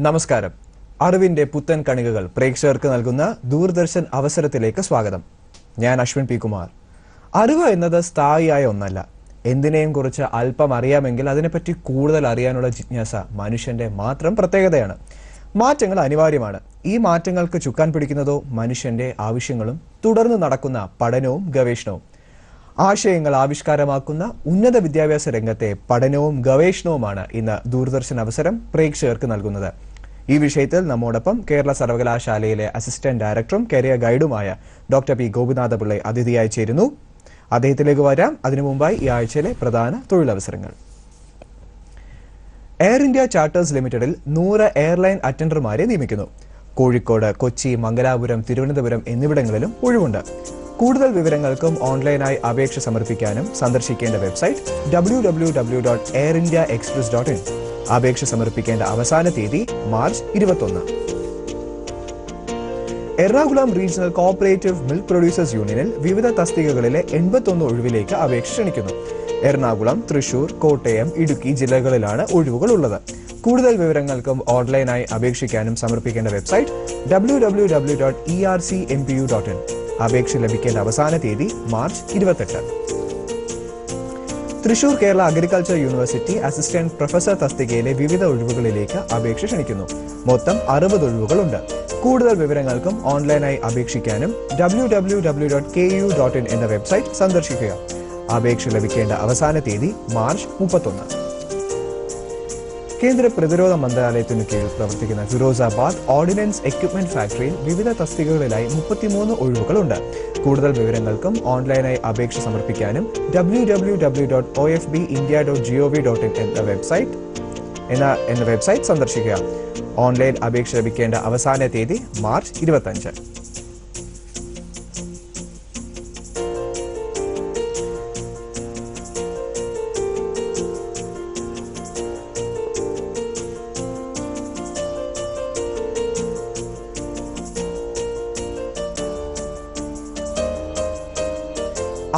നമസ്കാരം. അറിവിന്റെ പുത്തൻ കണികകൾ പ്രേക്ഷകർക്ക് നൽകുന്ന ദൂരദർശൻ അവസരത്തിലേക്ക് സ്വാഗതം. ഞാൻ അശ്വിൻ പി കുമാർ. അറിവ് എന്നത് സ്ഥായിയായ ഒന്നല്ല. എന്തിനേയും കുറിച്ച് അല്പം അറിയാമെങ്കിൽ അതിനെപ്പറ്റി കൂടുതൽ അറിയാനുള്ള ജിജ്ഞാസ മനുഷ്യന്റെ മാത്രം പ്രത്യേകതയാണ്. മാറ്റങ്ങൾ അനിവാര്യമാണ്. ഈ മാറ്റങ്ങൾക്ക് ചുക്കാൻ പിടിക്കുന്നതോ മനുഷ്യന്റെ ആവശ്യങ്ങളും തുടർന്ന് നടക്കുന്ന പഠനവും ഗവേഷണവും. ആശയങ്ങൾ ആവിഷ്കാരമാക്കുന്ന ഉന്നത വിദ്യാഭ്യാസ രംഗത്തെ പഠനവും ഗവേഷണവുമാണ് ഇന്ന് ദൂരദർശൻ അവസരം പ്രേക്ഷകർക്ക് നൽകുന്നത്. ഈ വിഷയത്തിൽ നമ്മോടൊപ്പം കേരള സർവകലാശാലയിലെ അസിസ്റ്റന്റ് ഡയറക്ടറും കരിയർ ഗൈഡുമായ ഡോക്ടർ പി ഗോപിനാഥ പിള്ളൈ അതിഥിയായി ചേരുന്നു. അദ്ദേഹത്തിലേക്ക് വരാം. അതിനു മുമ്പായി ഈ ആഴ്ചയിലെ പ്രധാന തൊഴിലവസരങ്ങൾ. എയർ ഇന്ത്യ ചാർട്ടേഴ്സ് ലിമിറ്റഡിൽ 100 എയർലൈൻ അറ്റൻഡർമാരെ നിയമിക്കുന്നു. കോഴിക്കോട്, കൊച്ചി, മംഗലാപുരം, തിരുവനന്തപുരം എന്നിവിടങ്ങളിലും ഒഴിവുണ്ട്. കൂടുതൽ വിവരങ്ങൾക്കും ഓൺലൈനായി അപേക്ഷ സമർപ്പിക്കാനും സന്ദർശിക്കേണ്ട വെബ്സൈറ്റ് www.airindiaexpress.in. അപേക്ഷ സമർപ്പിക്കേണ്ട അവസാന തീയതി March 21. Ernakulam regional cooperative milk producers യൂണിയനിൽ വിവിധ തസ്തികകളിലെ 81 ഒഴിവിലേക്ക് അപേക്ഷ ക്ഷണിക്കുന്നു. എറണാകുളം, തൃശൂർ, കോട്ടയം, ഇടുക്കി ജില്ലകളിലാണ് ഒഴിവുകൾ ഉള്ളത്. കൂടുതൽ വിവരങ്ങൾക്കും ഓൺലൈനായി അപേക്ഷിക്കാനും സമർപ്പിക്കേണ്ട വെബ്സൈറ്റ് www.ercmpu.in. അപേക്ഷ ലഭിക്കേണ്ട അവസാന തീയതി March 28. Thrissur Kerala agriculture university assistant professor തസ്തികയിലെ വിവിധ ഒഴിവുകളിലേക്ക് അപേക്ഷ ക്ഷണിക്കുന്നു. മൊത്തം 60 ഒഴിവുകളുണ്ട്. കൂടുതൽ വിവരങ്ങൾക്കും ഓൺലൈനായി അപേക്ഷിക്കാനും www.ku.in എന്ന വെബ്സൈറ്റ് സന്ദർശിക്കുക. അപേക്ഷ ലഭിക്കേണ്ട അവസാന തീയതി മാർച്ച് 31. കേന്ദ്ര പ്രതിരോധ മന്ത്രാലയത്തിനു കീഴിൽ പ്രവർത്തിക്കുന്ന ഫിറോസാബാദ് ഓർഡിനൻസ് എക്യുപ്മെന്റ് ഫാക്ടറിയിൽ വിവിധ തസ്തികകളിലായി 33 ഒഴിവുകളുണ്ട്. കൂടുതൽ വിവരങ്ങൾക്കും ഓൺലൈനായി അപേക്ഷ സമർപ്പിക്കാനും www.ofbindia.gov.in എന്ന വെബ്സൈറ്റ് സന്ദർശിക്കുക. ഓൺലൈൻ അപേക്ഷ ലഭിക്കേണ്ട അവസാന തീയതി മാർച്ച് 25.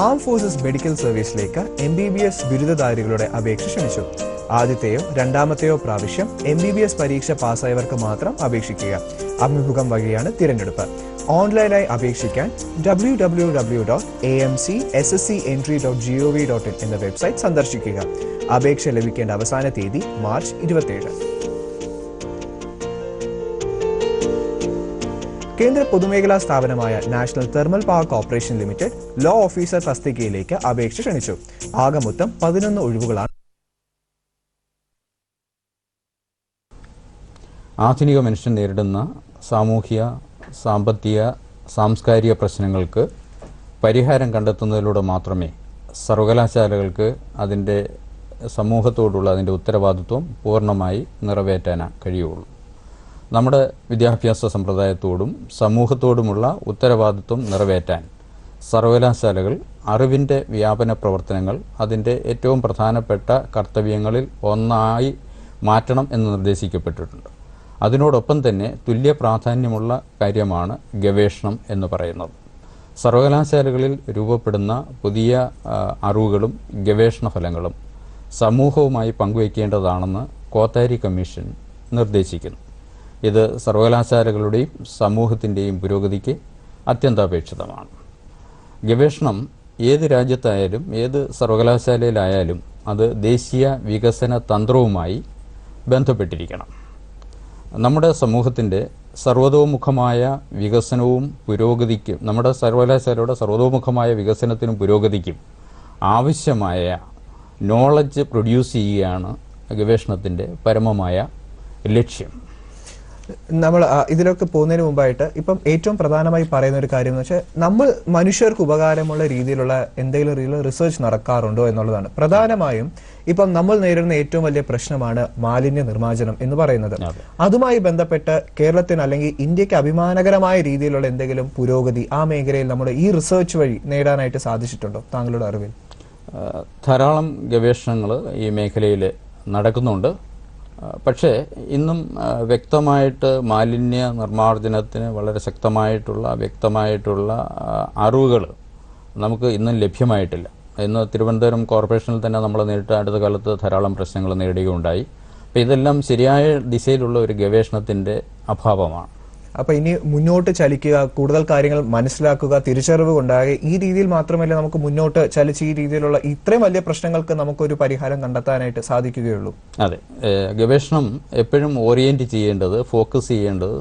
ആം ഫോഴ്സസ് മെഡിക്കൽ സർവീസിലേക്ക് MBBS ബിരുദധാരികളുടെ അപേക്ഷ ക്ഷണിച്ചു. ആദ്യത്തെയോ രണ്ടാമത്തെയോ പ്രാവശ്യം MBBS പരീക്ഷ പാസ്സായവർക്ക് മാത്രം അപേക്ഷിക്കുക. അഭിമുഖം വഴിയാണ് തിരഞ്ഞെടുപ്പ്. ഓൺലൈനായി അപേക്ഷിക്കാൻ www.amcsscentry.gov.in എന്ന വെബ്സൈറ്റ് സന്ദർശിക്കുക. അപേക്ഷ ലഭിക്കേണ്ട അവസാന തീയതി മാർച്ച് 27. കേന്ദ്ര പൊതുമേഖലാ സ്ഥാപനമായ national thermal power corporation limited law officer തസ്തികയിലേക്ക് അപേക്ഷ ക്ഷണിച്ചു. ആകെ മൊത്തം 11 ഒഴിവുകളാണ്. ആധുനിക മനുഷ്യൻ നേരിടുന്ന സാമൂഹിക, സാമ്പത്തിക, സാംസ്കാരിക പ്രശ്നങ്ങൾക്ക് പരിഹാരം കണ്ടെത്തുന്നതിലൂടെ മാത്രമേ സർവകലാശാലകൾക്ക് അതിൻ്റെ സമൂഹത്തോടുള്ള അതിൻ്റെ ഉത്തരവാദിത്വം പൂർണ്ണമായി നിറവേറ്റാൻ കഴിയുള്ളൂ. നമ്മുടെ വിദ്യാഭ്യാസ സമ്പ്രദായത്തോടും സമൂഹത്തോടുമുള്ള ഉത്തരവാദിത്വം നിറവേറ്റാൻ സർവകലാശാലകൾ അറിവിൻ്റെ വ്യാപന പ്രവർത്തനങ്ങൾ അതിൻ്റെ ഏറ്റവും പ്രധാനപ്പെട്ട കർത്തവ്യങ്ങളിൽ ഒന്നായി മാറ്റണം എന്ന് നിർദ്ദേശിക്കപ്പെട്ടിട്ടുണ്ട്. അതിനോടൊപ്പം തന്നെ തുല്യ പ്രാധാന്യമുള്ള കാര്യമാണ് ഗവേഷണം എന്ന് പറയുന്നത്. സർവകലാശാലകളിൽ രൂപപ്പെടുന്ന പുതിയ അറിവുകളും ഗവേഷണ ഫലങ്ങളും സമൂഹവുമായി പങ്കുവയ്ക്കേണ്ടതാണെന്ന് കോത്താരി കമ്മീഷൻ നിർദ്ദേശിക്കുന്നു. ഇത് സർവകലാശാലകളുടെയും സമൂഹത്തിൻ്റെയും പുരോഗതിക്ക് അത്യന്താപേക്ഷിതമാണ്. ഗവേഷണം ഏത് രാജ്യത്തായാലും ഏത് സർവകലാശാലയിലായാലും അത് ദേശീയ വികസന തന്ത്രവുമായി ബന്ധപ്പെട്ടിരിക്കണം. നമ്മുടെ സമൂഹത്തിൻ്റെ സർവതോമുഖമായ വികസനവും പുരോഗതിക്കും നമ്മുടെ സർവകലാശാലയുടെ സർവതോമുഖമായ വികസനത്തിനും പുരോഗതിക്കും ആവശ്യമായ നോളജ് പ്രൊഡ്യൂസ് ചെയ്യുകയാണ് ഗവേഷണത്തിൻ്റെ പരമമായ ലക്ഷ്യം. നമ്മൾ ഇതിലൊക്കെ പോകുന്നതിന് മുമ്പായിട്ട് ഇപ്പം ഏറ്റവും പ്രധാനമായി പറയുന്ന ഒരു കാര്യം എന്ന് വെച്ചാൽ നമ്മൾ മനുഷ്യർക്ക് ഉപകാരമുള്ള രീതിയിലുള്ള എന്തെങ്കിലും റിസർച്ച് നടക്കാറുണ്ടോ എന്നുള്ളതാണ്. പ്രധാനമായും ഇപ്പം നമ്മൾ നേരിടുന്ന ഏറ്റവും വലിയ പ്രശ്നമാണ് മാലിന്യ നിർമ്മാർജ്ജനം എന്ന് പറയുന്നത്. അതുമായി ബന്ധപ്പെട്ട് കേരളത്തിന് അല്ലെങ്കിൽ ഇന്ത്യക്ക് അഭിമാനകരമായ രീതിയിലുള്ള എന്തെങ്കിലും പുരോഗതി ആ മേഖലയിൽ നമ്മുടെ ഈ റിസർച്ച് വഴി നേടാനായിട്ട് സാധിച്ചിട്ടുണ്ടോ താങ്കളുടെ അറിവിൽ? ധാരാളം ഗവേഷണങ്ങൾ ഈ മേഖലയിൽ നടക്കുന്നുണ്ട്. പക്ഷേ ഇന്നും വ്യക്തമായിട്ട് മാലിന്യ നിർമ്മാർജ്ജനത്തിന് വളരെ വ്യക്തമായിട്ടുള്ള അറിവുകൾ നമുക്ക് ഇന്നും ലഭ്യമായിട്ടില്ല. ഇന്ന് തിരുവനന്തപുരം കോർപ്പറേഷനിൽ തന്നെ നമ്മൾ നേരിട്ട് അടുത്ത കാലത്ത് ധാരാളം പ്രശ്നങ്ങൾ നേടുകയുണ്ടായി. അപ്പോൾ ഇതെല്ലാം ശരിയായ ദിശയിലുള്ള ഒരു ഗവേഷണത്തിൻ്റെ അഭാവമാണ്. അപ്പൊ ഇനി മുന്നോട്ട് ചലിക്കുക, കൂടുതൽ കാര്യങ്ങൾ മനസ്സിലാക്കുക, തിരിച്ചറിവ് ഉണ്ടാകുക, ഈ രീതിയിൽ മാത്രമല്ല നമുക്ക് മുന്നോട്ട് ചലിച്ച് ഈ രീതിയിലുള്ള ഇത്രയും വലിയ പ്രശ്നങ്ങൾക്ക് നമുക്കൊരു പരിഹാരം കണ്ടെത്താനായിട്ട് സാധിക്കുകയുള്ളൂ. അതെ, ഗവേഷണം എപ്പോഴും ഓറിയന്റ് ചെയ്യേണ്ടത്, ഫോക്കസ് ചെയ്യേണ്ടത്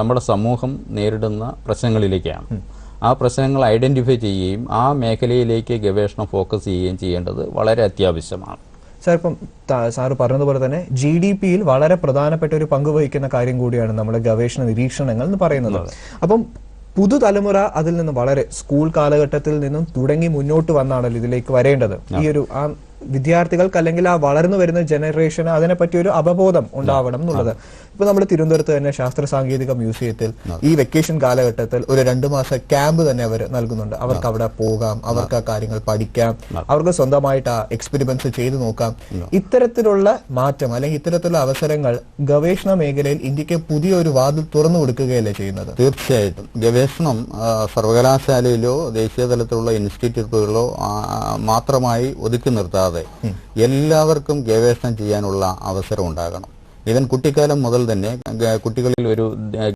നമ്മുടെ സമൂഹം നേരിടുന്ന പ്രശ്നങ്ങളിലേക്കാണ്. ആ പ്രശ്നങ്ങൾ ഐഡന്റിഫൈ ചെയ്യുകയും ആ മേഖലയിലേക്ക് ഗവേഷണം ഫോക്കസ് ചെയ്യുകയും ചെയ്യേണ്ടത് വളരെ അത്യാവശ്യമാണ്. സാർ, ഇപ്പം സാറ് പറഞ്ഞതുപോലെ തന്നെ GDP-യിൽ വളരെ പ്രധാനപ്പെട്ട ഒരു പങ്ക് വഹിക്കുന്ന കാര്യം കൂടിയാണ് നമ്മുടെ ഗവേഷണ നിരീക്ഷണങ്ങൾ എന്ന് പറയുന്നത്. അപ്പം പുതുതലമുറ അതിൽ നിന്ന് വളരെ സ്കൂൾ കാലഘട്ടത്തിൽ നിന്നും തുടങ്ങി മുന്നോട്ട് വന്നാണല്ലോ ഇതിലേക്ക് വരേണ്ടത്. ഈ ഒരു വിദ്യാർത്ഥികൾക്ക് അല്ലെങ്കിൽ ആ വളർന്നു വരുന്ന ജനറേഷന് അതിനെപ്പറ്റി ഒരു അവബോധം ഉണ്ടാവണം എന്നുള്ളത്. ഇപ്പൊ നമ്മൾ തിരുവനന്തപുരത്ത് തന്നെ ശാസ്ത്ര സാങ്കേതിക മ്യൂസിയത്തിൽ ഈ വെക്കേഷൻ കാലഘട്ടത്തിൽ ഒരു 2 മാസ ക്യാമ്പ് തന്നെ അവർ നൽകുന്നുണ്ട്. അവർക്ക് അവിടെ പോകാം, അവർക്ക് ആ കാര്യങ്ങൾ പഠിക്കാം, അവർക്ക് സ്വന്തമായിട്ട് ആ എക്സ്പെരിമെന്റ്സ് ചെയ്തു നോക്കാം. ഇത്തരത്തിലുള്ള മാറ്റം അല്ലെങ്കിൽ ഇത്തരത്തിലുള്ള അവസരങ്ങൾ ഗവേഷണ മേഖലയിൽ ഇന്ത്യക്ക് പുതിയൊരു വാതിൽ തുറന്നു കൊടുക്കുകയല്ലേ ചെയ്യുന്നത്? തീർച്ചയായിട്ടും ഗവേഷണം സർവകലാശാലയിലോ ദേശീയ തലത്തിലുള്ള ഇൻസ്റ്റിറ്റ്യൂട്ടുകളിലോ മാത്രമായി ഒതുക്കി നിർത്താതെ എല്ലാവർക്കും ഗവേഷണം ചെയ്യാനുള്ള അവസരം ഉണ്ടാകണം. ഇവൻ കുട്ടിക്കാലം മുതൽ തന്നെ കുട്ടികളിൽ ഒരു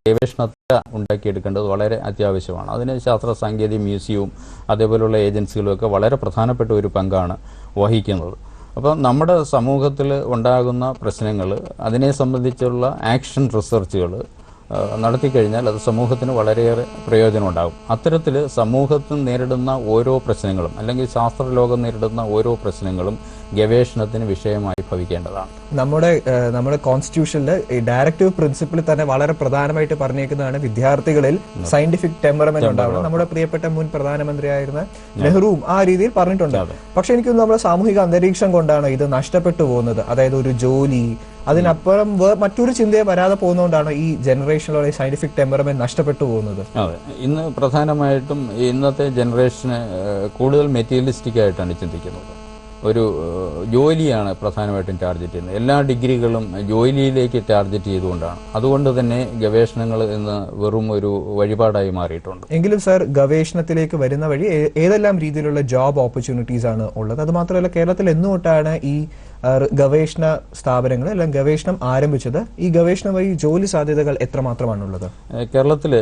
ഗവേഷണത്തെ ഉണ്ടാക്കിയെടുക്കേണ്ടത് വളരെ അത്യാവശ്യമാണ്. അതിന് ശാസ്ത്ര സാങ്കേതിക മ്യൂസിയവും അതേപോലുള്ള ഏജൻസികളും ഒക്കെ വളരെ പ്രധാനപ്പെട്ട ഒരു പങ്കാണ് വഹിക്കുന്നത്. അപ്പം നമ്മുടെ സമൂഹത്തിൽ ഉണ്ടാകുന്ന പ്രശ്നങ്ങൾ, അതിനെ സംബന്ധിച്ചുള്ള ആക്ഷൻ റിസർച്ചുകൾ നടത്തിക്കഴിഞ്ഞാൽ അത് സമൂഹത്തിന് വളരെയേറെ പ്രയോജനമുണ്ടാകും. അത്തരത്തിൽ സമൂഹത്തിൽ നേരിടുന്ന ഓരോ പ്രശ്നങ്ങളും അല്ലെങ്കിൽ ശാസ്ത്രലോകം നേരിടുന്ന ഓരോ പ്രശ്നങ്ങളും ഗവേഷണത്തിന് വിഷയമായി ഭവിക്കേണ്ടതാണ്. നമ്മുടെ കോൺസ്റ്റിറ്റ്യൂഷനിൽ ഈ ഡയറക്റ്റീവ് പ്രിൻസിപ്പിൾ തന്നെ വളരെ പ്രധാനമായിട്ട് പറഞ്ഞേക്കുന്നതാണ് വിദ്യാർത്ഥികളിൽ സയന്റിഫിക് ടെമ്പറമെന്റ് ഉണ്ടാവണം. നമ്മുടെ പ്രിയപ്പെട്ട മുൻ പ്രധാനമന്ത്രിയായിരുന്ന നെഹ്റുവും ആ രീതിയിൽ പറഞ്ഞിട്ടുണ്ട്. പക്ഷെ എനിക്ക് നമ്മുടെ സാമൂഹിക അന്തരീക്ഷം കൊണ്ടാണ് ഇത് നഷ്ടപ്പെട്ടു പോകുന്നത്. അതായത് ഒരു ജോലി, അതിനപ്പുറം മറ്റൊരു ചിന്തയെ വരാതെ പോകുന്നതുകൊണ്ടാണ് ഈ ജനറേഷനിലുള്ള സയന്റിഫിക് ടെമ്പറമെന്റ് നഷ്ടപ്പെട്ടു പോകുന്നത്. അതെ, ഇന്ന് പ്രധാനമായിട്ടും ഇന്നത്തെ ജനറേഷന് കൂടുതൽ മെറ്റീരിയലിസ്റ്റിക് ആയിട്ടാണ് ചിന്തിക്കുന്നത്. ഒരു ജോലിയാണ് പ്രധാനമായിട്ടും ടാർഗറ്റ് ചെയ്യുന്നത്. എല്ലാ ഡിഗ്രികളും ജോലിയിലേക്ക് ടാർഗറ്റ് ചെയ്തുകൊണ്ടാണ്. അതുകൊണ്ട് തന്നെ ഗവേഷണങ്ങൾ ഇന്ന് വെറും ഒരു വഴിപാടായി മാറിയിട്ടുണ്ട്. എങ്കിലും സാർ, ഗവേഷണത്തിലേക്ക് വരുന്ന വഴി ഏതെല്ലാം രീതിയിലുള്ള ജോബ് ഓപ്പർച്യൂണിറ്റീസ് ആണ് ഉള്ളത്? അത് മാത്രമല്ല, കേരളത്തിൽ എന്നുതൊട്ടാണ് ഈ ഗവേഷണ സ്ഥാപനങ്ങൾ അല്ലെങ്കിൽ ഗവേഷണം ആരംഭിച്ചത്? ഈ ഗവേഷണം വഴി ജോലി സാധ്യതകൾ എത്രമാത്രമാണുള്ളത്? കേരളത്തിൽ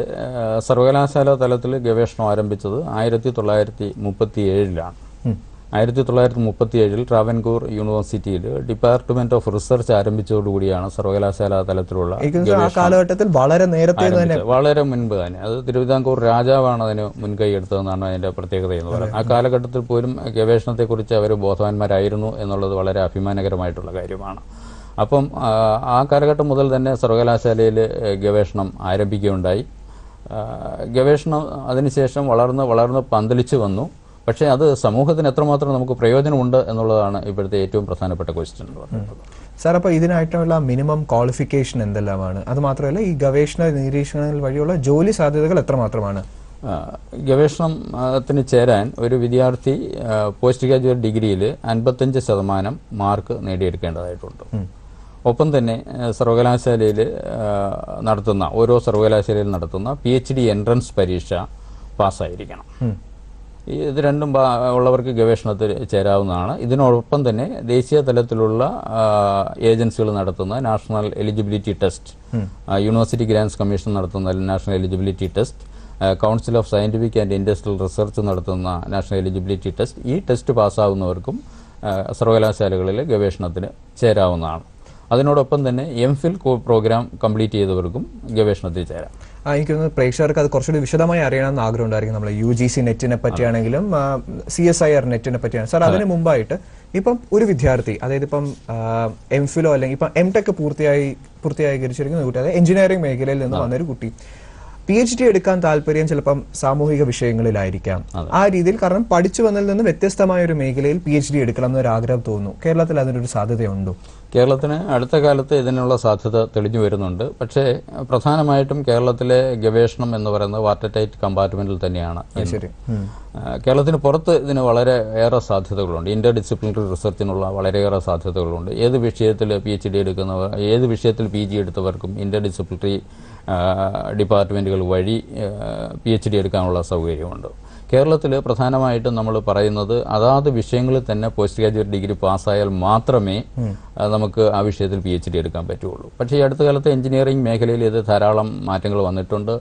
സർവകലാശാല തലത്തിൽ ഗവേഷണം ആരംഭിച്ചത് 1937-ലാണ്. 1937 ട്രാവൻകൂർ യൂണിവേഴ്സിറ്റിയിൽ ഡിപ്പാർട്ട്മെന്റ് ഓഫ് റിസർച്ച് ആരംഭിച്ചതോടുകൂടിയാണ് സർവകലാശാല തലത്തിലുള്ള കാലഘട്ടത്തിൽ വളരെ നേരത്തെ തന്നെ, വളരെ മുൻപ് തന്നെ. അത് തിരുവിതാംകൂർ രാജാവാണ് അതിന് മുൻകൈ എടുത്തതെന്നാണ് അതിന്റെ പ്രത്യേകത എന്ന് പറയുന്നത്. ആ കാലഘട്ടത്തിൽ പോലും ഗവേഷണത്തെക്കുറിച്ച് അവർ ബോധവാന്മാരായിരുന്നു എന്നുള്ളത് വളരെ അഭിമാനകരമായിട്ടുള്ള കാര്യമാണ്. അപ്പം ആ കാലഘട്ടം മുതൽ തന്നെ സർവകലാശാലയിൽ ഗവേഷണം ആരംഭിക്കുകയുണ്ടായി. ഗവേഷണം അതിനുശേഷം വളർന്ന് പന്തലിച്ചു വന്നു. പക്ഷേ അത് സമൂഹത്തിന് എത്രമാത്രം നമുക്ക് പ്രയോജനമുണ്ട് എന്നുള്ളതാണ് ഇപ്പോഴത്തെ ഏറ്റവും പ്രധാനപ്പെട്ട ക്വസ്റ്റ്യൻ എന്ന് പറയുന്നത്. സാർ, അപ്പോൾ ഇതിനായിട്ടുള്ള മിനിമം ക്വാളിഫിക്കേഷൻ എന്തെല്ലാമാണ്? അത് മാത്രമല്ല, ഈ ഗവേഷണ നിരീക്ഷണങ്ങൾ വഴിയുള്ള ജോലി സാധ്യതകൾ എത്രമാത്രമാണ്? ഗവേഷണത്തിന് ചേരാൻ ഒരു വിദ്യാർത്ഥി പോസ്റ്റ് ഗ്രാജുവേറ്റ് ഡിഗ്രിയിൽ 55% മാർക്ക് നേടിയെടുക്കേണ്ടതായിട്ടുണ്ട്. ഒപ്പം തന്നെ സർവകലാശാലയിൽ ഓരോ സർവകലാശാലയിൽ നടത്തുന്ന PhD എൻട്രൻസ് പരീക്ഷ പാസ്സായിരിക്കണം. ഇത് രണ്ടും ഉള്ളവർക്ക് ഗവേഷണത്തിൽ ചേരാവുന്നതാണ്. ഇതിനോടൊപ്പം തന്നെ ദേശീയ തലത്തിലുള്ള ഏജൻസികൾ നടത്തുന്ന national eligibility test, university grants commission നടത്തുന്ന national eligibility test, council of scientific and industrial research നടത്തുന്ന നാഷണൽ എലിജിബിലിറ്റി ടെസ്റ്റ്, ഈ ടെസ്റ്റ് പാസ്സാവുന്നവർക്കും സർവകലാശാലകളിൽ ഗവേഷണത്തിന് ചേരാവുന്നതാണ്. അതിനോടൊപ്പം തന്നെ MPhil പ്രോഗ്രാം കംപ്ലീറ്റ് ചെയ്തവർക്കും ഗവേഷണത്തിൽ ചേരാം. എനിക്ക് തോന്നുന്നു പ്രേക്ഷകർക്ക് അത് കുറച്ചുകൂടി വിശദമായി അറിയണമെന്ന് ആഗ്രഹം ഉണ്ടായിരിക്കും. നമ്മൾ UGC നെറ്റിനെ പറ്റിയാണെങ്കിലും CSIR നെറ്റിനെ പറ്റിയാണ്. സാർ, അതിന് മുമ്പായിട്ട് ഇപ്പം ഒരു വിദ്യാർത്ഥി, അതായത് ഇപ്പം MPhil അല്ലെങ്കിൽ ഇപ്പം MTech പൂർത്തിയായിരിക്കുന്ന കുട്ടി, അതായത് എഞ്ചിനീയറിംഗ് മേഖലയിൽ നിന്ന് വന്നൊരു കുട്ടി PhD എടുക്കാൻ താല്പര്യം ചിലപ്പം സാമൂഹിക വിഷയങ്ങളിലായിരിക്കാം. ആ രീതിയിൽ, കാരണം പഠിച്ചു വന്നതിൽ നിന്ന് വ്യത്യസ്തമായ ഒരു മേഖലയിൽ PhD എടുക്കണം എന്നൊരു ആഗ്രഹം തോന്നുന്നു. കേരളത്തിൽ അതിനൊരു സാധ്യതയുണ്ടോ? കേരളത്തിന് അടുത്ത കാലത്ത് ഇതിനുള്ള സാധ്യത തെളിഞ്ഞു വരുന്നുണ്ട്. പക്ഷേ പ്രധാനമായിട്ടും കേരളത്തിലെ ഗവേഷണം എന്ന് പറയുന്നത് വാട്ടർ ടൈറ്റ് കമ്പാർട്ട്മെന്റിൽ തന്നെയാണ്. കേരളത്തിന് പുറത്ത് ഇതിന് വളരെ ഏറെ സാധ്യതകളുണ്ട്. ഇന്റർ ഡിസിപ്ലിനറി റിസർച്ചിനുള്ള വളരെയേറെ സാധ്യതകളുണ്ട്. ഏത് വിഷയത്തിൽ PhD എടുക്കുന്നവർ, ഏത് വിഷയത്തിൽ PG എടുത്തവർക്കും ഇന്റർ ഡിസിപ്ലിനറി ഡിപ്പാർട്ട്മെന്റുകൾ വഴി PhD എടുക്കാനുള്ള സൗകര്യമുണ്ട്. കേരളത്തിൽ പ്രധാനമായിട്ടും നമ്മൾ പറയുന്നത് അതാത് വിഷയങ്ങളിൽ തന്നെ പോസ്റ്റ് ഗ്രാജുവേറ്റ് ഡിഗ്രി പാസ്സായാൽ മാത്രമേ നമുക്ക് ആ വിഷയത്തിൽ PhD എടുക്കാൻ പറ്റുള്ളൂ. പക്ഷേ ഈ അടുത്ത കാലത്ത് എഞ്ചിനീയറിംഗ് മേഖലയിൽ ഇത് ധാരാളം മാറ്റങ്ങൾ വന്നിട്ടുണ്ട്.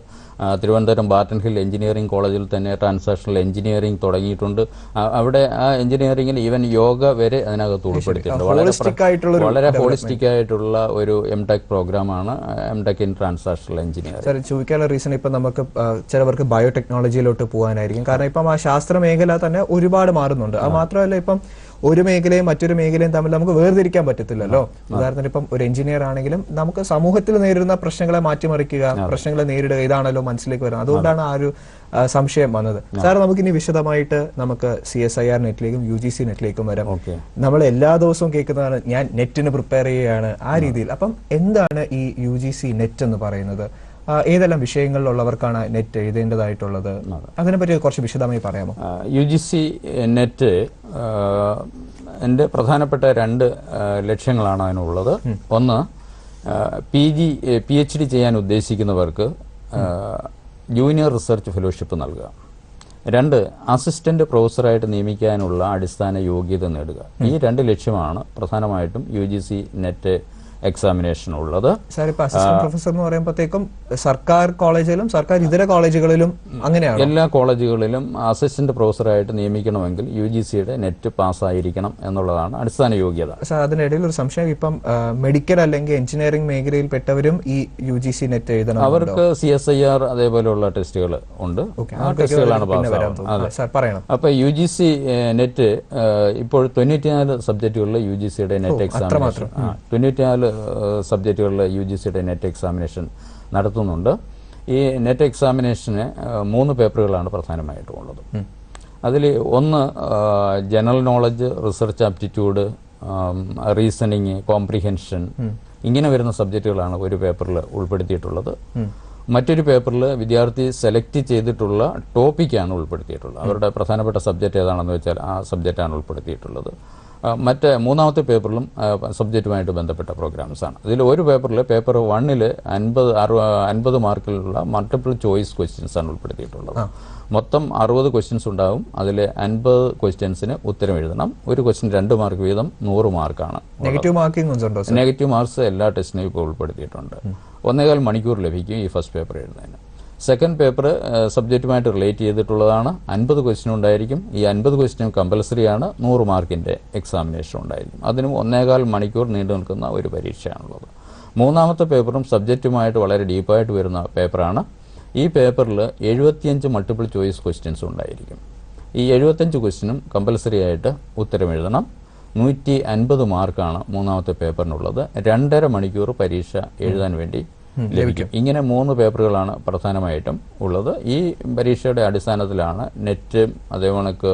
തിരുവനന്തപുരം ബാർട്ടൺ ഹിൽ എഞ്ചിനീയറിംഗ് കോളേജിൽ തന്നെ ട്രാൻസാക്ഷണൽ എഞ്ചിനീയറിംഗ് തുടങ്ങിയിട്ടുണ്ട്. അവിടെ ആ എഞ്ചിനീയറിംഗിൽ ഈവൻ യോഗ വരെ അതിനകത്ത് ഉൾപ്പെടുത്തിയിട്ടുണ്ട്. വളരെ ഹോളിസ്റ്റിക് ആയിട്ടുള്ള ഒരു MTech പ്രോഗ്രാമാണ് MTech in transactional engineering. Sir ചോദിക്കാനുള്ള റീസൺ ഇപ്പം നമുക്ക് ചിലവർക്ക് ബയോടെക്നോളജിയിലോട്ട് പോകാനായിരിക്കും. കാരണം ഇപ്പം ആ ശാസ്ത്ര മേഖല തന്നെ ഒരുപാട് മാറുന്നുണ്ട്. അത് മാത്രമല്ല ഇപ്പം ഒരു മേഖലയും മറ്റൊരു മേഖലയും തമ്മിൽ നമുക്ക് വേർതിരിക്കാൻ പറ്റത്തില്ലല്ലോ. ഉദാഹരണത്തിന് ഇപ്പം ഒരു എഞ്ചിനീയർ ആണെങ്കിലും നമുക്ക് സമൂഹത്തിൽ നേരിടുന്ന പ്രശ്നങ്ങളെ മാറ്റിമറിക്കുക, പ്രശ്നങ്ങളെ നേരിടുക, ഇതാണല്ലോ മനസ്സിലേക്ക് വരുന്നത്. അതുകൊണ്ടാണ് ആ ഒരു സംശയം വന്നത്. സാർ നമുക്കിനി വിശദമായിട്ട് നമുക്ക് CSIR നെറ്റിലേക്കും UGC നെറ്റിലേക്കും വരാം. നമ്മൾ എല്ലാ ദിവസവും കേൾക്കുന്നതാണ് ഞാൻ നെറ്റിന് പ്രിപ്പയർ ചെയ്യുകയാണ് ആ രീതിയിൽ. അപ്പം എന്താണ് ഈ UGC നെറ്റ് എന്ന് പറയുന്നത്? ഏതെല്ലാം വിഷയങ്ങളിലുള്ളവർക്കാണ് നെറ്റ് എഴുതേണ്ടതായിട്ടുള്ളത്? അതിനെപ്പറ്റി കുറച്ച് വിശദമായി പറയാമോ? UGC നെറ്റ് എൻ്റെ പ്രധാനപ്പെട്ട 2 ലക്ഷ്യങ്ങളാണ് അതിനുള്ളത്. ഒന്ന്, PhD ചെയ്യാൻ ഉദ്ദേശിക്കുന്നവർക്ക് ജൂനിയർ റിസർച്ച് ഫെലോഷിപ്പ് നൽകുക. 2, അസിസ്റ്റന്റ് പ്രൊഫസറായിട്ട് നിയമിക്കാനുള്ള അടിസ്ഥാന യോഗ്യത നേടുക. ഈ 2 ലക്ഷ്യമാണ് പ്രധാനമായിട്ടും UGC നെറ്റ് എക്സാമിനേഷൻ ഉള്ളത്. സാർ ഇപ്പൊ അസിസ്റ്റന്റ് പ്രൊഫസർ എന്ന് പറയുമ്പോഴത്തേക്കും സർക്കാർ കോളേജിലും സർക്കാർ ഇതര കോളേജുകളിലും അങ്ങനെയാണ്. എല്ലാ കോളേജുകളിലും അസിസ്റ്റന്റ് പ്രൊഫസറായിട്ട് നിയമിക്കണമെങ്കിൽ UGCയുടെ നെറ്റ് പാസ്സായിരിക്കണം എന്നുള്ളതാണ് അടിസ്ഥാന യോഗ്യത. സാർ അതിനിടയിൽ ഒരു സംശയം, ഇപ്പം മെഡിക്കൽ അല്ലെങ്കിൽ എഞ്ചിനീയറിംഗ് മേഖലയിൽ പെട്ടവരും ഈ UGC നെറ്റ് എഴുതണം? അവർക്ക് CSIR അതേപോലെയുള്ള ടെസ്റ്റുകൾ ഉണ്ട്. ആ ടെസ്റ്റുകളാണ് പാസ്സാവുന്നത്. അപ്പൊ UGC നെറ്റ് ഇപ്പോൾ 94 സബ്ജക്റ്റുകളിൽ UGCയുടെ നെറ്റ് എക്സാമിനേഷൻ 94 സബ്ജക്റ്റുകളിൽ UGCയുടെ നെറ്റ് എക്സാമിനേഷൻ നടത്തുന്നുണ്ട്. ഈ നെറ്റ് എക്സാമിനേഷന് 3 പേപ്പറുകളാണ് പ്രധാനമായിട്ടും ഉള്ളത്. അതിൽ ഒന്ന് general knowledge, research aptitude, reasoning, comprehension, ഇങ്ങനെ വരുന്ന സബ്ജക്റ്റുകളാണ് ഒരു പേപ്പറിൽ ഉൾപ്പെടുത്തിയിട്ടുള്ളത്. മറ്റൊരു പേപ്പറിൽ വിദ്യാർത്ഥി സെലക്ട് ചെയ്തിട്ടുള്ള ടോപ്പിക്കാണ് ഉൾപ്പെടുത്തിയിട്ടുള്ളത്. അവരുടെ പ്രധാനപ്പെട്ട സബ്ജക്റ്റ് ഏതാണെന്ന് വെച്ചാൽ ആ സബ്ജക്റ്റാണ് ഉൾപ്പെടുത്തിയിട്ടുള്ളത്. മൂന്നാമത്തെ പേപ്പറിലും സബ്ജക്റ്റുമായിട്ട് ബന്ധപ്പെട്ട പ്രോഗ്രാംസാണ്. ഇതിൽ ഒരു പേപ്പറിൽ പേപ്പർ 1 50 മാർക്കിലുള്ള മൾട്ടിപ്പിൾ ചോയ്സ് ക്വസ്റ്റ്യൻസ് ആണ് ഉൾപ്പെടുത്തിയിട്ടുള്ളത്. മൊത്തം 60 ക്വസ്റ്റ്യൻസ് ഉണ്ടാവും. അതിൽ 50 ക്വസ്റ്റ്യൻസിന് ഉത്തരം എഴുതണം. ഒരു ക്വസ്റ്റ്യൻ 2 മാർക്ക് വീതം 100 മാർക്കാണ്. നെഗറ്റീവ് മാർക്സ് എല്ലാ ടെസ്റ്റിനും ഇപ്പോൾ ഉൾപ്പെടുത്തിയിട്ടുണ്ട്. 1.25 മണിക്കൂർ ലഭിക്കും ഈ ഫസ്റ്റ് പേപ്പർ എഴുതുന്നതിന്. സെക്കൻഡ് പേപ്പർ സബ്ജക്റ്റുമായിട്ട് റിലേറ്റ് ചെയ്തിട്ടുള്ളതാണ്. 50 ക്വസ്റ്റ്യൻ ഉണ്ടായിരിക്കും. ഈ 50 ക്വസ്റ്റ്യൻ കമ്പൽസറി ആണ്. 100 മാർക്കിൻ്റെ എക്സാമിനേഷൻ ഉണ്ടായിരിക്കും. അതിനും 1.25 മണിക്കൂർ നീണ്ടു നിൽക്കുന്ന ഒരു പരീക്ഷയാണുള്ളത്. മൂന്നാമത്തെ പേപ്പറും സബ്ജക്റ്റുമായിട്ട് വളരെ ഡീപ്പായിട്ട് വരുന്ന പേപ്പറാണ്. ഈ പേപ്പറിൽ 75 മൾട്ടിപ്പിൾ ചോയ്സ് ക്വസ്റ്റ്യൻസ് ഉണ്ടായിരിക്കും. ഈ 75 ക്വസ്റ്റ്യനും കമ്പൽസറി ആയിട്ട് ഉത്തരം എഴുതണം. 150 മാർക്കാണ് മൂന്നാമത്തെ പേപ്പറിനുള്ളത്. 2.5 മണിക്കൂർ പരീക്ഷ എഴുതാൻ വേണ്ടി ലഭിക്കും. ഇങ്ങനെ 3 പേപ്പറുകളാണ് പ്രധാനമായിട്ടും ഉള്ളത്. ഈ പരീക്ഷയുടെ അടിസ്ഥാനത്തിലാണ് നെറ്റ് അതേപോണക്ക്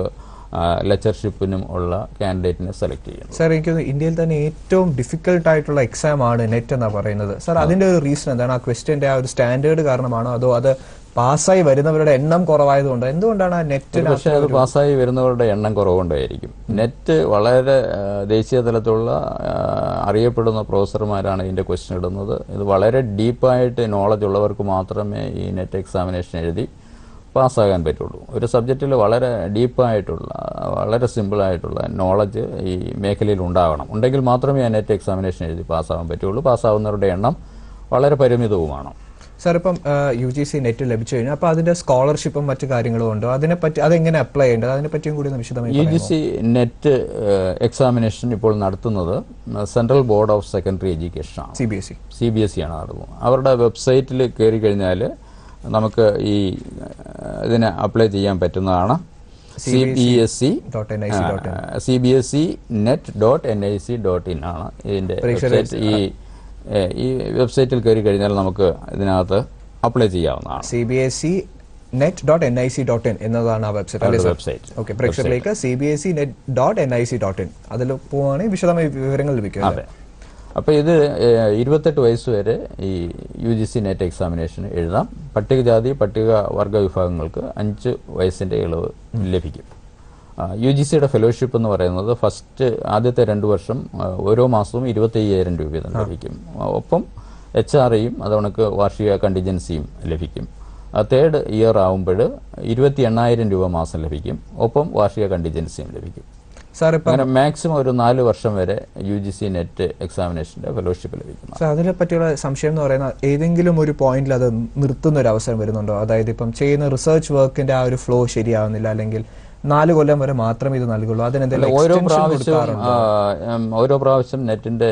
ലെക്ചർഷിപ്പിനും ഉള്ള കാൻഡിഡേറ്റിനെ സെലക്ട് ചെയ്യുന്നത്. സാർ, എനിക്ക് ഇന്ത്യയിൽ തന്നെ ഏറ്റവും ഡിഫിക്കൽട്ട് ആയിട്ടുള്ള എക്സാം ആണ് നെറ്റ് എന്നാണ് പറയുന്നത്. സാർ, അതിന്റെ ഒരു റീസൺ എന്താണ്? ആ ക്വസ്റ്റ്യന്റെ ആ ഒരു സ്റ്റാൻഡേർഡ് കാരണമാണോ, അതോ അത് പാസ്സായി വരുന്നവരുടെ എണ്ണം കുറവായതുകൊണ്ട്? എന്തുകൊണ്ടാണ് ആ നെറ്റ്? പക്ഷേ അത് പാസ്സായി വരുന്നവരുടെ എണ്ണം കുറവുകൊണ്ടായിരിക്കും. നെറ്റ് വളരെ ദേശീയ തലത്തിലുള്ള അറിയപ്പെടുന്ന പ്രൊഫസർമാരാണ് ഇതിൻ്റെ ക്വസ്റ്റ്യൻ ഇടുന്നത്. ഇത് വളരെ ഡീപ്പായിട്ട് നോളജ് ഉള്ളവർക്ക് മാത്രമേ ഈ നെറ്റ് എക്സാമിനേഷൻ എഴുതി പാസ്സാകാൻ പറ്റുള്ളൂ. ഒരു സബ്ജക്റ്റിൽ വളരെ ഡീപ്പായിട്ടുള്ള വളരെ സിമ്പിളായിട്ടുള്ള നോളജ് ഈ മേഖലയിൽ ഉണ്ടെങ്കിൽ മാത്രമേ ആ നെറ്റ് എക്സാമിനേഷൻ എഴുതി പാസ്സാകാൻ പറ്റുള്ളൂ. പാസ്സാവുന്നവരുടെ എണ്ണം വളരെ പരിമിതവുമാണ്. സാർ, ഇപ്പം UGC നെറ്റ് ലഭിച്ചു കഴിഞ്ഞാൽ അപ്പോൾ അതിന്റെ സ്കോളർഷിപ്പും മറ്റു കാര്യങ്ങളും ഉണ്ടോ? അതിനെപ്പറ്റി അതെങ്ങനെ അപ്ലൈ ചെയ്യേണ്ടത്, അതിനെപ്പറ്റിയും കൂടി ഒന്ന് വിശദമായി. UGC നെറ്റ് എക്സാമിനേഷൻ ഇപ്പോൾ നടത്തുന്നത് central board of secondary education ആണ്. CBSE ആണ് നടത്തുന്നത്. അവരുടെ വെബ്സൈറ്റിൽ കയറി കഴിഞ്ഞാൽ നമുക്ക് ഈ ഇതിന് അപ്ലൈ ചെയ്യാൻ പറ്റുന്നതാണ്. CBSE.net.nic.in ആണ് ഇതിൻ്റെ വെബ്സൈറ്റ്. ഈ വെബ്സൈറ്റിൽ കയറി കഴിഞ്ഞാൽ നമുക്ക് ഇതിനകത്ത് അപ്ലൈ ചെയ്യാവുന്നതാണ്. CBSE.net.nic.in എന്നതാണ് ആ വെബ്സൈറ്റ്. ഓക്കെ, പ്രേക്ഷകരിലേക്ക് CBSE.net.nic.in അതിൽ പോവുകയാണെങ്കിൽ വിശദമായ വിവരങ്ങൾ ലഭിക്കും. അതെ. അപ്പോൾ ഇത് 28 വയസ്സ് വരെ ഈ UGC നെറ്റ് എക്സാമിനേഷൻ എഴുതാം. പട്ടികജാതി പട്ടിക വർഗ വിഭാഗങ്ങൾക്ക് 5 വയസ്സിൻ്റെ ഇളവ് ലഭിക്കും. UGCയുടെ ഫെലോഷിപ്പ് എന്ന് പറയുന്നത് ആദ്യത്തെ 2 വർഷം ഓരോ മാസവും 25,000 രൂപ വീതം ലഭിക്കും. ഒപ്പം HRAയും അതുകണക്ക് വാർഷിക കണ്ടിജൻസിയും ലഭിക്കും. തേർഡ് ഇയർ ആകുമ്പോൾ 28,000 രൂപ മാസം ലഭിക്കും. ഒപ്പം വാർഷിക കണ്ടിജൻസിയും ലഭിക്കും. സാർ ഇപ്പം അങ്ങനെ മാക്സിമം ഒരു 4 വർഷം വരെ UGC നെറ്റ് എക്സാമിനേഷന്റെ ഫെലോഷിപ്പ് ലഭിക്കുന്നു. സാർ അതിനെ പറ്റിയുള്ള സംശയം എന്ന് പറയുന്നത് ഏതെങ്കിലും ഒരു പോയിന്റിൽ അത് നിർത്തുന്ന ഒരു അവസരം വരുന്നുണ്ടോ? അതായത് ഇപ്പം ചെയ്യുന്ന റിസർച്ച് വർക്കിന്റെ ആ ഒരു ഫ്ലോ ശരിയാവുന്നില്ല, അല്ലെങ്കിൽ 4 കൊല്ലം വരെ മാത്രമേ ഇത് നൽകുള്ളൂ, അതിനെന്തെങ്കിലും ഓരോ പ്രാവശ്യം നെറ്റിന്റെ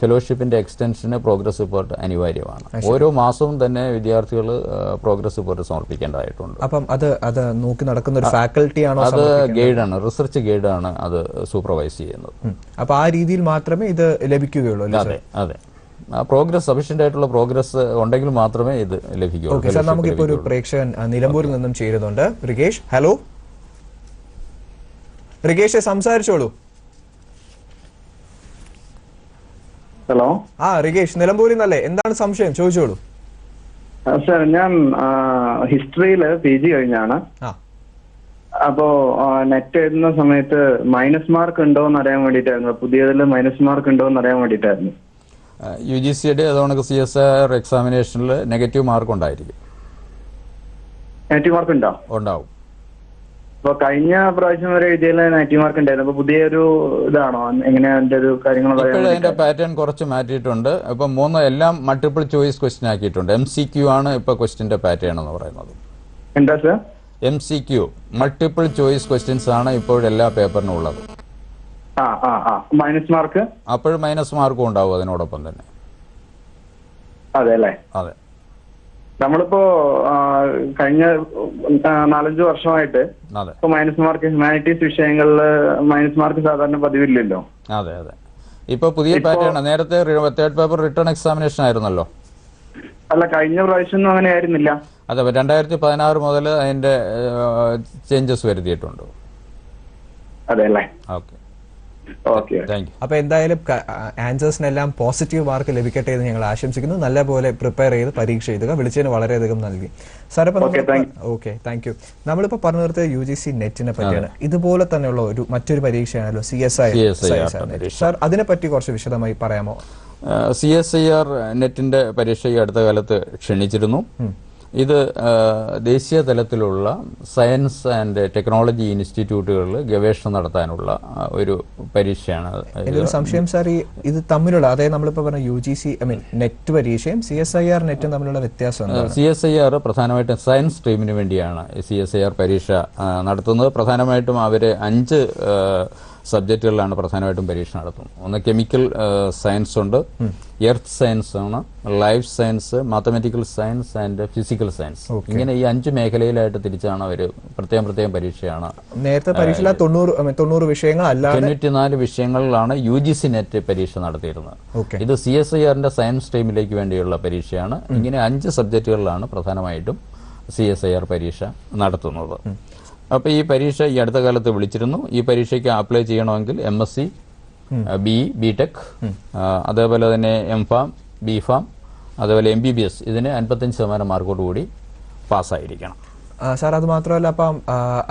ഫെലോഷിപ്പിന്റെ എക്സ്റ്റൻഷന് പ്രോഗ്രസ് റിപ്പോർട്ട് അനിവാര്യമാണ്. ഓരോ മാസവും തന്നെ വിദ്യാർത്ഥികൾ പ്രോഗ്രസ് റിപ്പോർട്ട് സമർപ്പിക്കേണ്ടതായിട്ടുണ്ട്. അപ്പം അത് നോക്കി നടക്കുന്ന ഒരു ഫാക്കൽറ്റി ആണോ? അത് ഗൈഡാണ്, റിസർച്ച് ഗൈഡാണ് അത് സൂപ്പർവൈസ് ചെയ്യുന്നത്. അപ്പൊ ആ രീതിയിൽ മാത്രമേ ഇത് ലഭിക്കുകയുള്ളൂ. അതെ അതെ, പ്രോഗ്രസ് സഫീഷ്യന്റ് ആയിട്ടുള്ള പ്രോഗ്രസ് ഉണ്ടെങ്കിൽ മാത്രമേ ഇത് ലഭിക്കുകയുള്ളൂ. സാർ, നമുക്കിപ്പോ ഒരു പ്രേക്ഷകൻ നിലമ്പൂരിൽ നിന്നും ചേരുന്നുണ്ട്. റികേഷ്, ഹലോ. റികേഷ്, സംസാരിച്ചോളൂ. ഹലോ. റികേഷ് നിലമ്പൂരിൽ നിന്നല്ലേ? എന്താണ് സംശയം? ചോദിച്ചോളൂ. സാർ, ഞാൻ ഹിസ്റ്ററിയിൽ PG കഴിഞ്ഞാണ്. അപ്പോ നെറ്റ് എഴുതുന്ന സമയത്ത് മൈനസ് മാർക്ക് ഉണ്ടോ എന്ന് അറിയാൻ വേണ്ടിയിട്ടായിരുന്നു. പുതിയതിൽ മൈനസ് മാർക്ക് ഉണ്ടോ എന്ന് അറിയാൻ വേണ്ടിയിട്ടായിരുന്നു. UGCയുടെ അതുകൊണ്ട് CSIR എക്സാമിനേഷനിൽ നെഗറ്റീവ് മാർക്ക് ഉണ്ടായിരിക്കും. നെഗറ്റീവ് മാർക്ക് ഉണ്ടോ? ഉണ്ടാവും. അപ്പൊ കഴിഞ്ഞ പ്രാവശ്യം വരെ എഴുതിയാൽ നെഗറ്റീവ് മാർക്ക് ഉണ്ടായിരുന്നു. അപ്പൊ പുതിയൊരു ഇതാണോ? എങ്ങനെയാ അതിന്റെ ഒരു കാര്യങ്ങൾ? അതിന്റെ പാറ്റേൺ കുറച്ച് മാറ്റിയിട്ടുണ്ട്. ഇപ്പൊ 3 എല്ലാം മൾട്ടിപ്പിൾ ചോയ്സ് ക്വസ്റ്റ്യൻ ആക്കിയിട്ടുണ്ട്. MCQ ആണ് ഇപ്പൊ ക്വസ്റ്റ്യന്റെ പാറ്റേൺ എന്ന് പറയുന്നത്. എന്താ sir? MCQ multiple choice questions ആണ് ഇപ്പോഴെല്ലാ പേപ്പറിനും ഉള്ളത്. മൈനസ് മാർക്ക് അപ്പോൾ മൈനസ് മാർക്കും ഉണ്ടാവും അതിനോടൊപ്പം തന്നെ. അതെ അല്ലേ? അതെ. നമ്മളിപ്പോ കഴിഞ്ഞ 4-5 വർഷമായിട്ട് ഇപ്പൊ മൈനസ് മാർക്ക് ഹ്യൂമാനിറ്റീസ് വിഷയങ്ങളിൽ മൈനസ് മാർക്ക് സാധാരണ പതിവില്ലല്ലോ. അതെ അതെ, ഇപ്പൊ പുതിയ പാറ്റേൺ. നേരത്തെ തേർഡ് പേപ്പർ റിട്ടേൺ എക്സാമിനേഷൻ ആയിരുന്നല്ലോ. അല്ല, കഴിഞ്ഞ പ്രാവശ്യം അങ്ങനെ ആയിരുന്നില്ല. അതെ, 2016 മുതൽ അതിന്റെ ചേഞ്ചസ് വരുത്തിയിട്ടുണ്ട്. അതെ അല്ലേ? ഓക്കെ. അപ്പൊ എന്തായാലും ആൻസേഴ്സിനെല്ലാം പോസിറ്റീവ് മാർക്ക് ലഭിക്കട്ടെ എന്ന് ഞങ്ങൾ ആശംസിക്കുന്നു. നല്ലപോലെ പ്രിപ്പയർ ചെയ്ത് പരീക്ഷ എഴുതുക. വിളിച്ചതിന് വളരെയധികം നൽകി സാർ. Okay, thank you. നമ്മളിപ്പോ പറഞ്ഞു നിർത്തിയത് UGC നെറ്റിനെ പറ്റിയാണ്. ഇതുപോലെ തന്നെയുള്ള മറ്റൊരു പരീക്ഷയാണല്ലോ CSIR. സാർ, അതിനെപ്പറ്റി കുറച്ച് വിശദമായി പറയാമോ? CSIR നെറ്റിന്റെ പരീക്ഷ ഈ അടുത്ത കാലത്ത് ക്ഷണിച്ചിരുന്നു. ഇത് ദേശീയ തലത്തിലുള്ള സയൻസ് ആൻഡ് ടെക്നോളജി ഇൻസ്റ്റിറ്റ്യൂട്ടുകളിൽ ഗവേഷണം നടത്താനുള്ള ഒരു പരീക്ഷയാണ്. ഒരു സംശയം സാർ, ഇത് തമ്മിലുള്ള, അതായത് നമ്മളിപ്പോൾ പറഞ്ഞ UGC നെറ്റ് പരീക്ഷയും CSIR നെറ്റും തമ്മിലുള്ള വ്യത്യാസം? CSIR പ്രധാനമായിട്ടും സയൻസ് സ്ട്രീമിന് വേണ്ടിയാണ് CSIR പരീക്ഷ നടത്തുന്നത്. പ്രധാനമായിട്ടും അവർ 5 സബ്ജക്റ്റുകളിലാണ് പ്രധാനമായിട്ടും പരീക്ഷ നടത്തുന്നത്. ഒന്ന് കെമിക്കൽ സയൻസ് ഉണ്ട്, എർത്ത് സയൻസ് ആണ്, life science, mathematical science and physical science. ഇങ്ങനെ ഈ 5 മേഖലയിലായിട്ട് തിരിച്ചാണ് അവർ പ്രത്യേകം പരീക്ഷയാണ്. നേരത്തെ പരീക്ഷ 90 വിഷയങ്ങൾ അല്ല, 94 വിഷയങ്ങളിലാണ് UGC നെറ്റ് പരീക്ഷ നടത്തിയിരുന്നത്. ഇത് CSIRന്റെ സയൻസ് സ്ട്രീമിലേക്ക് വേണ്ടിയുള്ള പരീക്ഷയാണ്. ഇങ്ങനെ 5 സബ്ജക്റ്റുകളിലാണ് പ്രധാനമായിട്ടും CSIR പരീക്ഷ നടത്തുന്നത്. അപ്പോൾ ഈ പരീക്ഷ ഈ അടുത്ത കാലത്ത് വിളിച്ചിരുന്നു. ഈ പരീക്ഷയ്ക്ക് അപ്ലൈ ചെയ്യണമെങ്കിൽ MSc, BE, BTech, അതേപോലെ തന്നെ MPharm, BPharm, അതേപോലെ MBBS ഇതിന് 55% മാർക്കോടുകൂടി പാസ്സായിരിക്കണം. സാർ, അത് മാത്രമല്ല, അപ്പം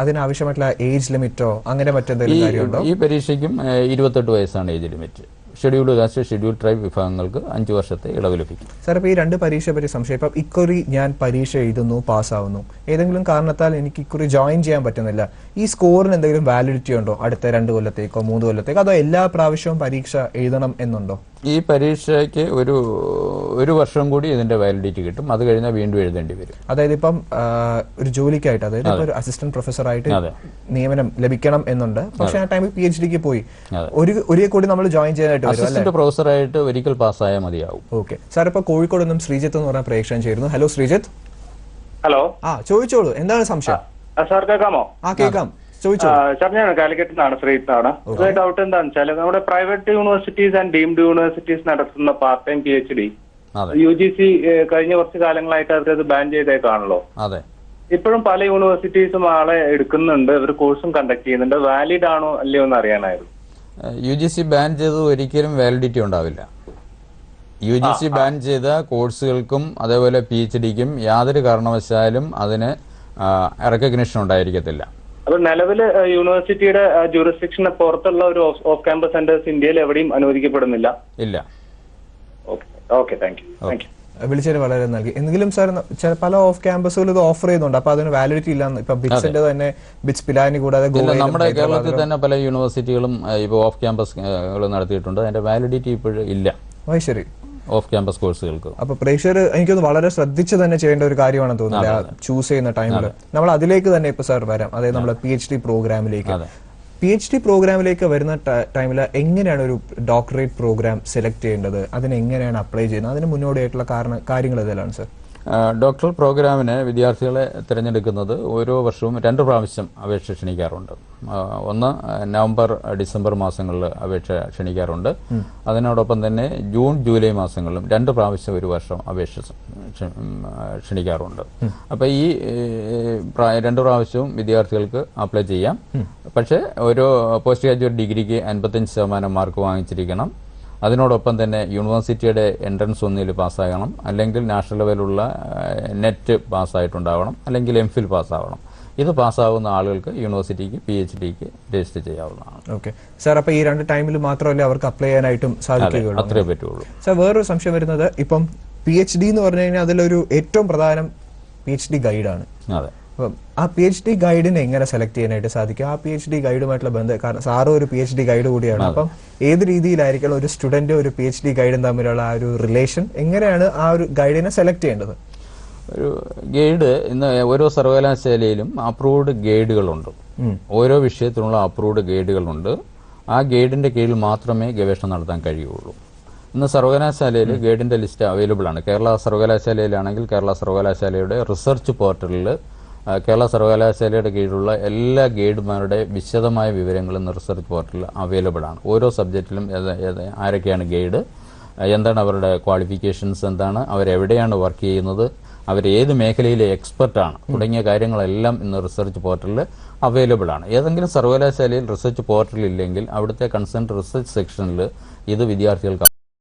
അതിനാവശ്യമായിട്ടുള്ള ഏജ് ലിമിറ്റോ അങ്ങനെ മറ്റെന്തെങ്കിലും കാര്യമുണ്ടോ? ഈ പരീക്ഷയ്ക്കും 28 വയസ്സാണ് age limit. Scheduled caste, scheduled tribe വിഭാഗങ്ങൾക്ക് 5 വർഷത്തെ ഇളവ് ലഭിക്കും. സാർ, ഇപ്പോൾ ഈ 2 പരീക്ഷയെ പറ്റി സംശയം. ഇപ്പം ഇക്കുറി ഞാൻ പരീക്ഷ എഴുതുന്നു, പാസ്സാവുന്നു, ഏതെങ്കിലും കാരണത്താൽ എനിക്ക് ഇക്കുറി ജോയിൻ ചെയ്യാൻ പറ്റുന്നില്ല, ഈ സ്കോറിന് എന്തെങ്കിലും വാലിഡിറ്റി ഉണ്ടോ? അടുത്ത 2 കൊല്ലത്തേക്കോ 3 കൊല്ലത്തേക്കോ, അതോ എല്ലാ പ്രാവശ്യവും പരീക്ഷ എഴുതണം എന്നുണ്ടോ? ഈ പരീക്ഷയ്ക്ക് ഒരു വർഷം കൂടി ഇതിന്റെ വാലിഡിറ്റി കിട്ടും. അത് കഴിഞ്ഞാൽ വീണ്ടും എഴുതേണ്ടി വരും. അതായത് ഇപ്പം ഒരു ജോലിക്കായിട്ട്, അതായത് ഇപ്പോൾ ഒരു അസിസ്റ്റന്റ് പ്രൊഫസറായിട്ട് നിയമനം ലഭിക്കണം എന്നുണ്ട്, പക്ഷെ ആ ടൈമിൽ PhDക്ക് പോയി ഒരേ കൂടി നമ്മൾ ജോയിൻ ചെയ്യാനായിട്ട് വരും. അസിസ്റ്റന്റ് പ്രൊഫസറായിട്ട് ഒരിക്കൽ പാസ്സായാൽ മതിയാവും. ഓക്കെ സാർ, ഇപ്പൊ കോഴിക്കോട് നിന്നും ശ്രീജിത്ത് എന്ന് പറഞ്ഞ പ്രേക്ഷകൻ ചേരുന്നു. ഹലോ ശ്രീജിത്ത്. ഹലോ. ചോദിച്ചോളൂ, എന്താണ് സംശയം? സാർ കേൾക്കാമോ? കേൾക്കാം, സാർ, ഞാൻ കാലിക്കറ്റിൽ നിന്നാണ്, ശ്രീജിത്താണ്. ഡൗട്ട് എന്താണെന്ന് വെച്ചാൽ, നമ്മുടെ private universities and deemed universities നടത്തുന്ന പാർട്ട് ടൈം PhD UGC കഴിഞ്ഞ കുറച്ച് കാലങ്ങളായിട്ട് അവരത് ബാൻ ചെയ്തേക്കാണല്ലോ. അതെ. ഇപ്പോഴും പല യൂണിവേഴ്സിറ്റീസും ആളെ എടുക്കുന്നുണ്ട്, അവർ കോഴ്സും കണ്ടക്ട് ചെയ്യുന്നുണ്ട്. വാലിഡ് ആണോ അല്ലയോ എന്ന് അറിയാനായിരുന്നു. UGC ബാൻ ചെയ്തത് ഒരിക്കലും വാലിഡിറ്റി ഉണ്ടാവില്ല. UGC ബാൻ ചെയ്ത കോഴ്സുകൾക്കും അതേപോലെ PhDക്കും യാതൊരു കാരണവശാലും അതിന് റെക്കഗ്നിഷൻ ഉണ്ടായിരിക്കത്തില്ല. അപ്പൊ നിലവിൽ യൂണിവേഴ്സിറ്റിയുടെ ജൂറിസ്ഡിക്ഷന് പുറത്തുള്ള ഒരു ഓഫ് ക്യാമ്പസ് സെന്റേഴ്സ് ഇന്ത്യയിൽ എവിടെയും അനുവദിക്കപ്പെടുന്നില്ല? ഇല്ല. Okay, thank you. വിളിച്ചതിന് വളരെ നൽകി. എന്തെങ്കിലും സാർ പല ഓഫ് ക്യാമ്പസുകൾ ഇത് ഓഫർ ചെയ്യുന്നുണ്ട്, അപ്പൊ അതിന് വാലിഡിറ്റി ഇല്ലാന്ന് ഇപ്പൊ ബിറ്റ്സിന്റെ തന്നെ ബിറ്റ്സ് പിലാനി കൂടാതെ നമ്മുടെ കേരളത്തിൽ തന്നെ പല യൂണിവേഴ്സിറ്റികളും ഇപ്പോൾ ഓഫ് ക്യാമ്പസ് നടത്തിയിട്ടുണ്ട്. അതിന്റെ വാലിഡിറ്റി ഇപ്പോഴും ഇല്ല ശരി ഓഫ് ക്യാമ്പസ് കോഴ്സുകൾക്ക്. അപ്പൊ പ്രേക്ഷകർ എനിക്കൊന്ന് വളരെ ശ്രദ്ധിച്ച് തന്നെ ചെയ്യേണ്ട ഒരു കാര്യമാണെന്ന് തോന്നുന്നില്ല ചൂസ് ചെയ്യുന്ന ടൈമിൽ. നമ്മൾ അതിലേക്ക് തന്നെ ഇപ്പൊ സാർ വരാം, അതായത് നമ്മുടെ PhD പ്രോഗ്രാമിലേക്ക്. PhD പ്രോഗ്രാമിലേക്ക് വരുന്ന ടൈമിൽ എങ്ങനെയാണ് ഒരു ഡോക്ടറേറ്റ് പ്രോഗ്രാം സെലക്ട് ചെയ്യേണ്ടത്, അതിനെങ്ങനെയാണ് അപ്ലൈ ചെയ്യുന്നത്, അതിന് മുന്നോടിയായിട്ടുള്ള കാര്യങ്ങൾ ഏതെല്ലാം സാർ? ഡോക്ടറൽ പ്രോഗ്രാമിന് വിദ്യാർത്ഥികളെ തിരഞ്ഞെടുക്കുന്നത് ഓരോ വർഷവും 2 പ്രാവശ്യം അപേക്ഷ ക്ഷണിക്കാറുണ്ട്. ഒന്ന് നവംബർ ഡിസംബർ മാസങ്ങളിൽ അപേക്ഷ ക്ഷണിക്കാറുണ്ട്. അതിനോടൊപ്പം തന്നെ ജൂൺ ജൂലൈ മാസങ്ങളിലും 2 പ്രാവശ്യം ഒരു വർഷം അപേക്ഷ ക്ഷണിക്കാറുണ്ട്. അപ്പൊ ഈ 2 പ്രാവശ്യവും വിദ്യാർത്ഥികൾക്ക് അപ്ലൈ ചെയ്യാം. പക്ഷേ ഓരോ പോസ്റ്റ് ഗ്രാജുവേറ്റ് ഡിഗ്രിക്ക് 55% മാർക്ക് വാങ്ങിച്ചിരിക്കണം. അതിനോടൊപ്പം തന്നെ യൂണിവേഴ്സിറ്റിയുടെ എൻട്രൻസ് ഒന്നിൽ പാസ്സാകണം, അല്ലെങ്കിൽ നാഷണൽ ലെവലുള്ള നെറ്റ് പാസ്സായിട്ടുണ്ടാവണം, അല്ലെങ്കിൽ MPhil പാസ്സാവണം. ഇത് പാസ്സാവുന്ന ആളുകൾക്ക് യൂണിവേഴ്സിറ്റിക്ക് PhDക്ക് രജിസ്റ്റർ ചെയ്യാവുന്നതാണ്. ഓക്കെ സാർ, അപ്പൊ ഈ 2 ടൈമിൽ മാത്രമല്ലേ അവർക്ക് അപ്ലൈ ചെയ്യാനായിട്ടും സാധിക്കുകയുള്ളൂ? അത്രേ പറ്റുള്ളൂ സാർ. വേറൊരു സംശയം വരുന്നത്, ഇപ്പം PhD എന്ന് പറഞ്ഞു കഴിഞ്ഞാൽ അതിലൊരു ഏറ്റവും പ്രധാനം PhD ഗൈഡാണ്. അതെ. അപ്പം ആ PhD ഗൈഡിനെ എങ്ങനെ സെലക്ട് ചെയ്യാനായിട്ട് സാധിക്കും? ആ PhD ഗൈഡുമായിട്ടുള്ള ബന്ധം, കാരണം സാറും ഒരു PhD ഗൈഡ് കൂടിയാണ്. അപ്പം ഏത് രീതിയിലായിരിക്കണം ഒരു സ്റ്റുഡന്റും ഒരു PhD ഗൈഡും തമ്മിലുള്ള ആ ഒരു റിലേഷൻ, എങ്ങനെയാണ് ആ ഒരു ഗൈഡിനെ സെലക്ട് ചെയ്യേണ്ടത്? ഒരു ഗൈഡ് ഇന്ന് ഓരോ സർവകലാശാലയിലും അപ്രൂവ്ഡ് ഗൈഡുകളുണ്ട്. ഓരോ വിഷയത്തിനുള്ള അപ്രൂവ്ഡ് ഗൈഡുകളുണ്ട്. ആ ഗൈഡിന്റെ കീഴിൽ മാത്രമേ ഗവേഷണം നടത്താൻ കഴിയുള്ളൂ. ഇന്ന് സർവകലാശാലയിൽ ഗൈഡിന്റെ ലിസ്റ്റ് അവൈലബിൾ ആണ്. കേരള സർവകലാശാലയിലാണെങ്കിൽ കേരള സർവകലാശാലയുടെ റിസർച്ച് പോർട്ടലിൽ കേരള സർവകലാശാലയുടെ കീഴിലുള്ള എല്ലാ ഗൈഡുമാരുടെ വിശദമായ വിവരങ്ങളും റിസർച്ച് പോർട്ടലിൽ അവൈലബിൾ ആണ്. ഓരോ സബ്ജക്റ്റിലും ആരൊക്കെയാണ് ഗൈഡ്, എന്താണ് അവരുടെ ക്വാളിഫിക്കേഷൻസ്, എന്താണ് അവരെവിടെയാണ് വർക്ക് ചെയ്യുന്നത്, അവരേത് മേഖലയിലെ എക്സ്പെർട്ടാണ് തുടങ്ങിയ കാര്യങ്ങളെല്ലാം ഇന്ന് റിസർച്ച് പോർട്ടലിൽ അവൈലബിൾ ആണ്. ഏതെങ്കിലും സർവകലാശാലയിൽ റിസർച്ച് പോർട്ടൽ ഇല്ലെങ്കിൽ അവിടുത്തെ കൺസേൺ റിസർച്ച് സെക്ഷനിൽ ഇത് വിദ്യാർത്ഥികൾക്ക്